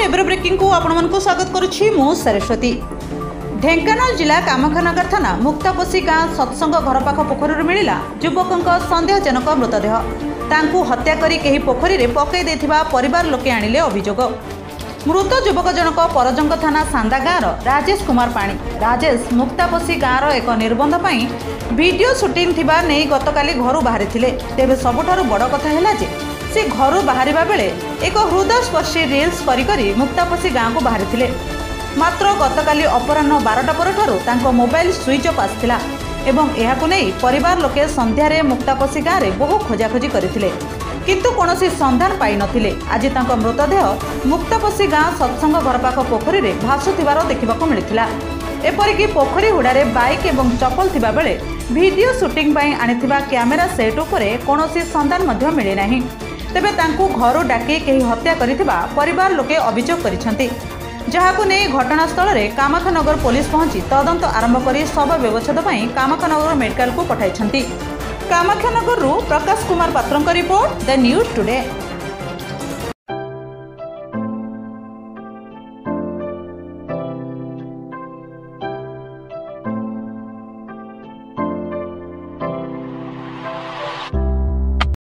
Every breaking को आपको स्वागत करुछि मु सरस्वती। ढेंकानाल जिला कामाख्यानगर थाना मुक्तापोषी गाँ सत्संग घर पाख पोखरी मिला युवक सन्देहजनक मृतदेह। तांकू हत्या करी केही पोखरी रे पकई देथिबा परिवार लोके आनिले अभियोग। मृत युवक जनक परजंग थाना सांदा गाँव राजेश कुमार पाणी। राजेश मुक्तापोषी गाँव एक निर्बंध पई वीडियो शूटिंग थिबा नै गतकाली घर बाहरी थिले। तेबे सबुठारु बड़ कथा हैला जे से घर बाहरिबा बेले एक हृदयस्पर्शी रील्स करी मुक्तापोषी गाँव को बाहरी थिले। मात्र गतकाली अपराह्न 12टा परठारु तांको मोबाइल स्विच ऑफ आसथिला एवं एहाकु नै परिवार लोके संध्यारे मुक्तापोषी गाँव रे बहु खोजाखोजी करथिले किंतु कोनोसी संधान पाई नथिले। आज तांको मृतदेह मुक्तापोषी गाँव सत्संग घर पाख पोखरी रे भासुथिबार देखिबाकू मिलिथिला। एपरिकी पोखरी हुडारे बाइक एवं चपल थिबा बेले वीडियो शूटिंग पई आनिथिबा कैमेरा सेट उपरे कोनोसी संधान मध्य मिले नाही। तेबे तांकू घरु डाकी केही हत्या करिथिबा परिवार लोके अभियोग करिसंती, जहाकू नै घटनास्थल रे कामाख्यानगर पुलिस पहुंची तदंत आरंभ करी शव व्यवच्छेद पई कामाख्यानगर मेडिकल को पठाइछंती। कामाख्यानगर रु प्रकाश कुमार पात्रଙ୍କ रिपोर्ट द न्यूज टुडे।